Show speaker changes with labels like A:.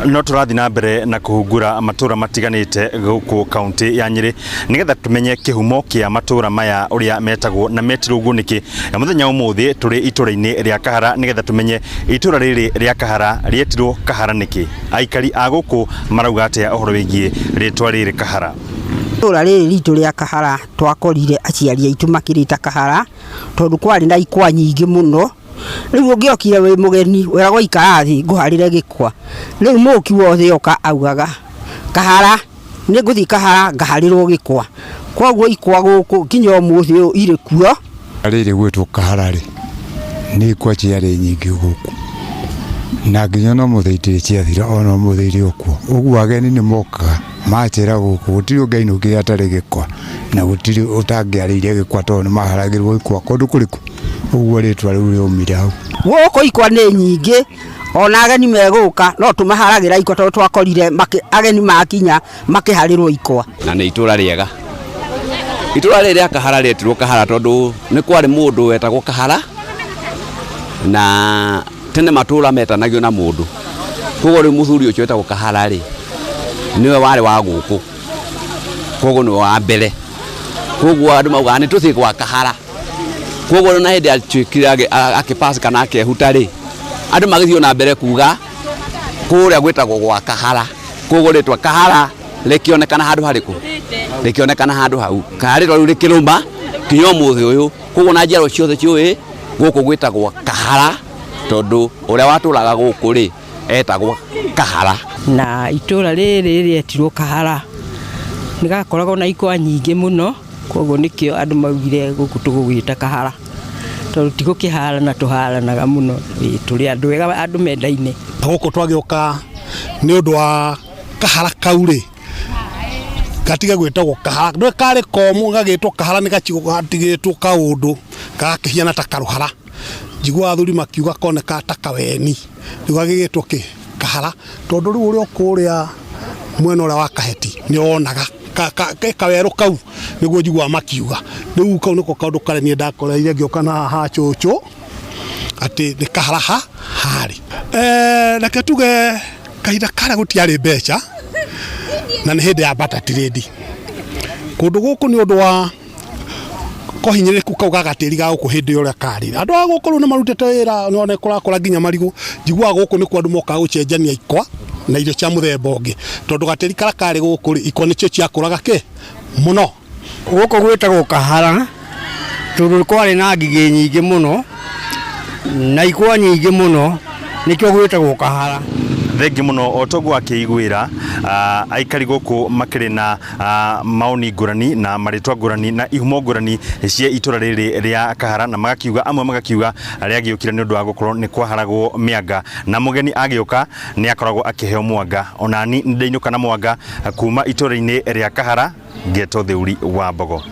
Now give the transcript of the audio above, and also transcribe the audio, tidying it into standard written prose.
A: no turathi na mbere na kuhungura matura matiganite guku kaunti ya Nyeri nigetha tumenye kihumo kia matura maya uria metagwo na metirwo guniki na muthenya umuthi turi itura-ini ria Kahara nigetha tumenye itura riri ria Kahara rietirwo Kahara niki aikari a guku marauga atia uhoro wigie ritwa riri Kahara.
B: Itura riri ritu ria Kahara twakorire aciari aitu makirita Kahara tondu kwari na ikwa nyingi muno. Riu ungiokire wi mugeni weragwo ikarathi nguharire gikwa riu muki wothe oka augaga Kahara ni nguthi Kahara ngaharirwo gikwa kwoguo ikwa guku kinya umuthi iri kuo
C: riri gwitwo Kahara ri ni kwa ciari nyingi guku na nginya no muthiitiri ciathira ona muthiri okuo uguo ageni ni mokaga machera guku gutiri ungainukire atari gikwa na gutiri utangiariire gikwa tondu maharagirwo ikwa kondu kuriku uguo ritwa riu riumire hau
B: guku ikwa ni nyingi ona ageni meguka no tumaharagira ikwa tondu twakorire ageni makinya makiharirwo ikwa
D: na ni itura riega. Itura riri ria Kahara rietirwo Kahara tondu ni kwari mundu wetagwo Kahara na tene matura metanagio na mundu koguo riu muthuri ucio wetagwo Kahara ri niwe wari wa guku koguo niwe wa mbere koguo andu mauga ni tuthi kwa Kahara koguo na hindi atuikire akipass kana akehuta ri andu magithio na mbere kuga kuria gwetagwo gwa Kahara koguo ritwa Kahara likionekana handu hariku likionekana handu hau Kahara riu rikirumba kinyo muthi uyu koguo na njaro ciothe ciui guku gwetagwo Kahara tondu uria waturaga guku ri etagwo Kahara
B: na itura riri rietirwo Kahara nigakoragwo na ikwa nyingi muno koguo nikio andu maugire guku tugugwita Kahara tondu tigo kihara na tuharanaga muno turi andu wega andu mendaine
E: guku twagioka ni undu wa Kahara kauri gatiga gwitagwo Kahara ndwe kari komu gagitwo Kahara ni gachigo gatigitwo kaundu gakihiana ta karuhara jigwa athuri makiuga koneka ta kaweni rigagigitwo ki Kahara tondu riu uri okuria mwena ura wa Kaheti ni onaga kaweru kau niguo jigwa makiuga riu kau niko kaundu kare ni ndakoreire ngioka na ha chuchu ati ni Kahara hari na katuge kahinda kara gutiari mbeca na ni hindi ya barter trade kundu guku ni undu wa kohinyiriku kau gagatiri ga guku hindi uria kari andu a guku ni marutete wira none kurakora nginya marigu jigwa guku ni kwandu moka gucenjania ikwa na irio cia muthemba ungi tondu gatiri karakari guku ikwa nicio ciakuraga ki muno
B: guku gwitagwo Kahara tondu kwari na ngigi nyingi muno na ikwa nyingi muno nikio gwitagwo Kahara.
A: Thengi muno otogu akiiguira aikari guku makiri na maoni ngurani na maritwa ngurani na ihumo ngurani cia itura riri ria Kahara na magakiuga amwe magakiuga aria agiukira ni undu wa gukorwo ni kwaharagwo mianga na mugeni agioka ni akoragwo akiheo mwanga onani ndeinuka na mwanga kuma itura-ini ria Kahara Geto Theuri wa Mbogo.